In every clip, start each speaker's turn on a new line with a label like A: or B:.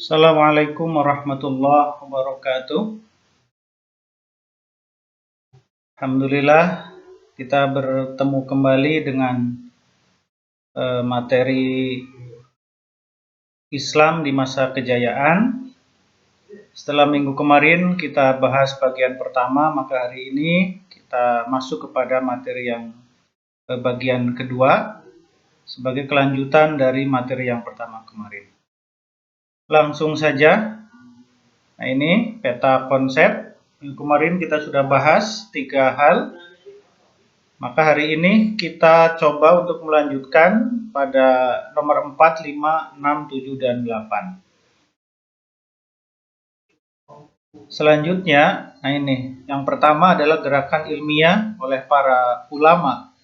A: Assalamualaikum warahmatullahi wabarakatuh. Alhamdulillah kita bertemu kembali dengan materi Islam di masa kejayaan. Setelah minggu kemarin kita bahas bagian pertama, maka hari ini kita masuk kepada materi yang bagian kedua sebagai kelanjutan dari materi yang pertama kemarin. Langsung saja. Nah, ini peta konsep. Minggu kemarin kita sudah bahas 3 hal. Maka hari ini kita coba untuk melanjutkan pada nomor 4, 5, 6, 7, dan 8. Selanjutnya, nah ini, yang pertama adalah gerakan ilmiah oleh para ulama.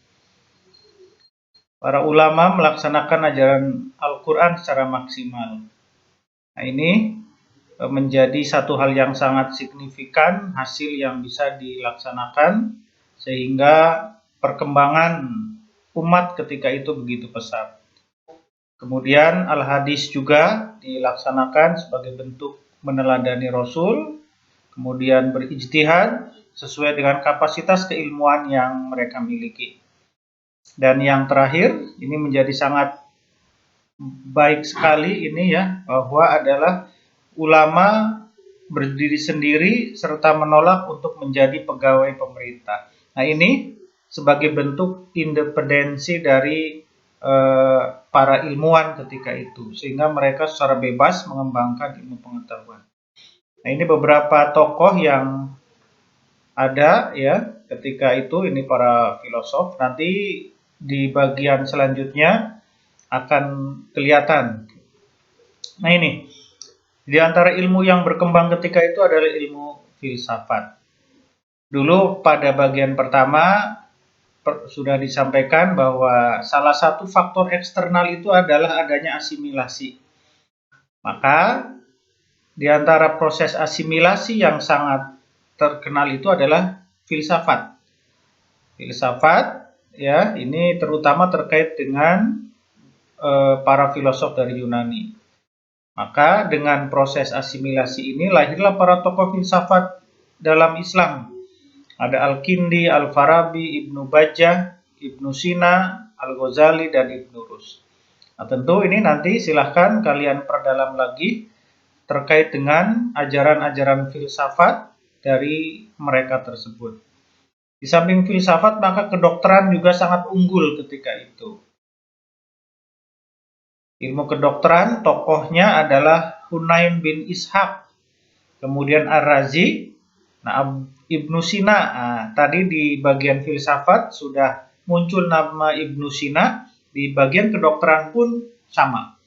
A: Para ulama melaksanakan ajaran Al-Quran secara maksimal. Nah, ini menjadi satu hal yang sangat signifikan, hasil yang bisa dilaksanakan, sehingga perkembangan umat ketika itu begitu pesat. Kemudian al-hadis juga dilaksanakan sebagai bentuk meneladani Rasul, kemudian berijtihad sesuai dengan kapasitas keilmuan yang mereka miliki. Dan yang terakhir, ini menjadi sangat baik sekali ini ya, bahwa adalah ulama berdiri sendiri serta menolak untuk menjadi pegawai pemerintah. Nah, ini sebagai bentuk independensi dari para ilmuwan ketika itu, sehingga mereka secara bebas mengembangkan ilmu pengetahuan. Nah, ini beberapa tokoh yang ada ya ketika itu, ini para filosof. Nanti di bagian selanjutnya akan kelihatan. Nah, ini di antara ilmu yang berkembang ketika itu adalah ilmu filsafat. Dulu pada bagian pertama sudah disampaikan bahwa salah satu faktor eksternal itu adalah adanya asimilasi. Maka di antara proses asimilasi yang sangat terkenal itu adalah filsafat. Filsafat ya, ini terutama terkait dengan para filosof dari Yunani. Maka dengan proses asimilasi ini lahirlah para tokoh filsafat dalam Islam. Ada Al-Kindi, Al-Farabi, Ibnu Bajjah, Ibnu Sina, Al-Ghazali, dan Ibnu Rus. Nah, tentu ini nanti silahkan kalian perdalam lagi terkait dengan ajaran-ajaran filsafat dari mereka tersebut. Di samping filsafat, maka kedokteran juga sangat unggul ketika itu. Ilmu kedokteran tokohnya adalah Hunain bin Ishaq, kemudian Ar-Razi, nah Ibnu Sina. Nah, tadi di bagian filsafat sudah muncul nama Ibnu Sina, di bagian kedokteran pun sama.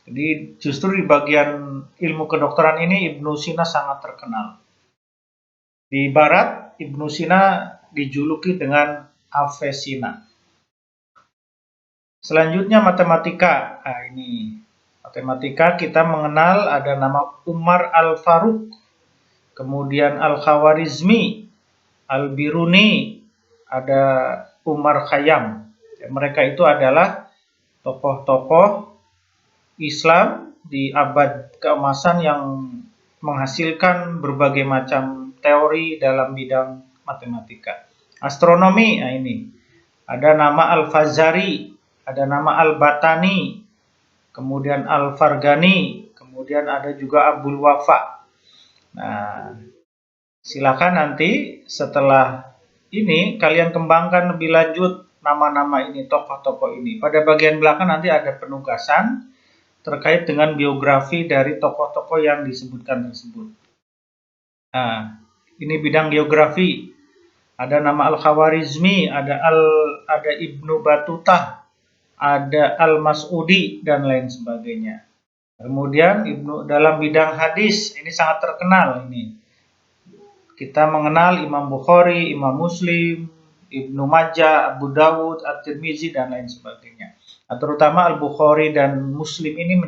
A: Jadi justru di bagian ilmu kedokteran ini Ibnu Sina sangat terkenal. Di barat Ibnu Sina dijuluki dengan Avesina. Selanjutnya matematika. Nah, ini matematika kita mengenal ada nama Umar Al-Faruq, kemudian Al-Khawarizmi, Al-Biruni, ada Umar Khayyam. Ya, mereka itu adalah tokoh-tokoh Islam di abad keemasan yang menghasilkan berbagai macam teori dalam bidang matematika. Astronomi, nah ini ada nama Al-Fazari, ada nama Al-Batani, kemudian Al-Fargani, kemudian ada juga Abul Wafa. Nah, silakan nanti setelah ini kalian kembangkan lebih lanjut nama-nama ini, tokoh-tokoh ini. Pada bagian belakang nanti ada penugasan terkait dengan biografi dari tokoh-tokoh yang disebutkan tersebut. Nah, ini bidang geografi. Ada nama Al-Khawarizmi, ada Ibnu Batutah, ada Al-Mas'udi, dan lain sebagainya. Kemudian dalam bidang hadis, ini sangat terkenal ini. Kita mengenal Imam Bukhari, Imam Muslim, Ibnu Majah, Abu Dawud, At-Tirmizi, dan lain sebagainya. Nah, terutama Al-Bukhari dan Muslim ini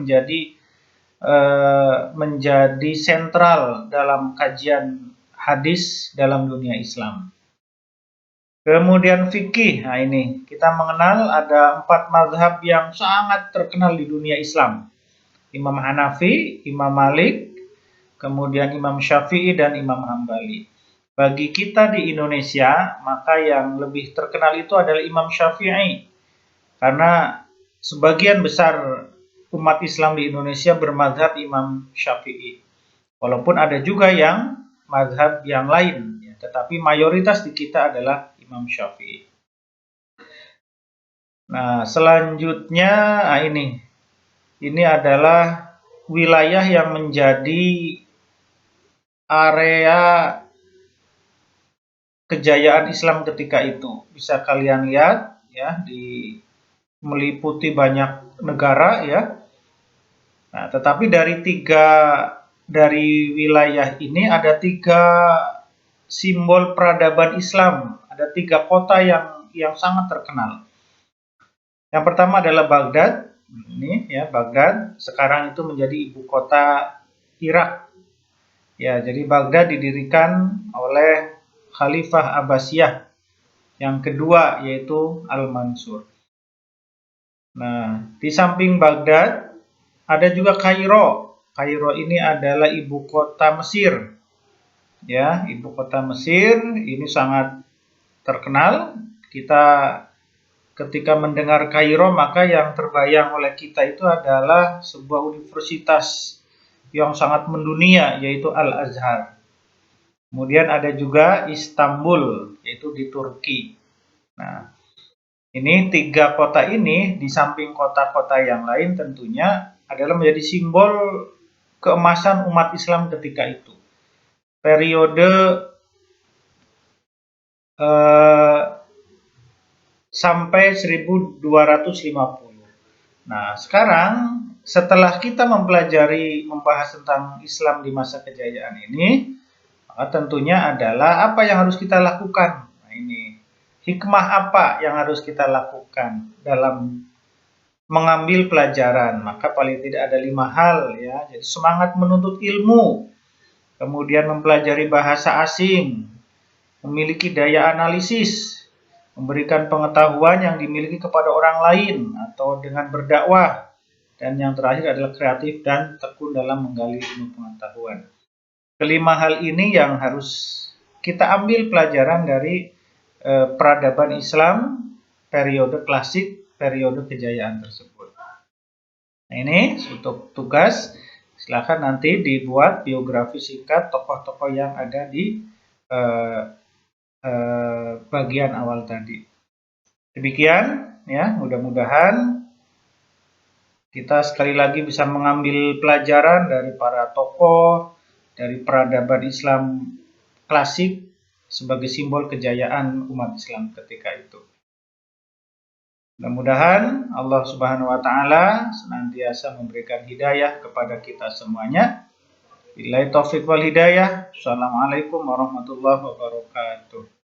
A: menjadi sentral dalam kajian hadis dalam dunia Islam. Kemudian fikih, nah ini kita mengenal ada 4 mazhab yang sangat terkenal di dunia Islam, Imam Hanafi, Imam Malik, kemudian Imam Syafi'i dan Imam Hambali. Bagi kita di Indonesia, maka yang lebih terkenal itu adalah Imam Syafi'i. Karena sebagian besar umat Islam di Indonesia bermadzhab Imam Syafi'i. Walaupun ada juga yang mazhab yang lain, ya, tetapi mayoritas di kita adalah Imam Syafi'i. Nah, selanjutnya ini adalah wilayah yang menjadi area kejayaan Islam ketika itu. Bisa kalian lihat ya, meliputi banyak negara ya. Nah, tetapi dari wilayah ini ada 3 simbol peradaban Islam. Ada 3 kota yang sangat terkenal. Yang pertama adalah Baghdad. Ini ya, Baghdad sekarang itu menjadi ibu kota Irak. Ya, jadi Baghdad didirikan oleh Khalifah Abbasiyah yang kedua, yaitu Al-Mansur. Nah, di samping Baghdad ada juga Kairo. Kairo ini adalah ibu kota Mesir. Ya, ibu kota Mesir ini sangat terkenal. Kita ketika mendengar Kairo, maka yang terbayang oleh kita itu adalah sebuah universitas yang sangat mendunia, yaitu Al-Azhar. Kemudian ada juga Istanbul, yaitu di Turki. Nah, ini 3 kota ini di samping kota-kota yang lain tentunya adalah menjadi simbol keemasan umat Islam ketika itu. Periode sampai 1250. Nah, sekarang setelah kita membahas tentang Islam di masa kejayaan ini, maka tentunya adalah apa yang harus kita lakukan. Nah, ini hikmah apa yang harus kita lakukan dalam mengambil pelajaran. Maka paling tidak ada 5 hal ya. Jadi semangat menuntut ilmu, kemudian mempelajari bahasa asing, memiliki daya analisis, memberikan pengetahuan yang dimiliki kepada orang lain atau dengan berdakwah, dan yang terakhir adalah kreatif dan tekun dalam menggali ilmu pengetahuan. Kelima hal ini yang harus kita ambil pelajaran dari peradaban Islam periode klasik, periode kejayaan tersebut. Nah, ini untuk tugas, silakan nanti dibuat biografi singkat tokoh-tokoh yang ada di bagian awal tadi. Demikian ya, mudah-mudahan kita sekali lagi bisa mengambil pelajaran dari para tokoh, dari peradaban Islam klasik sebagai simbol kejayaan umat Islam ketika itu. Mudah-mudahan Allah Subhanahu wa taala senantiasa memberikan hidayah kepada kita semuanya. Billahi taufiq wal hidayah. Assalamualaikum warahmatullahi wabarakatuh.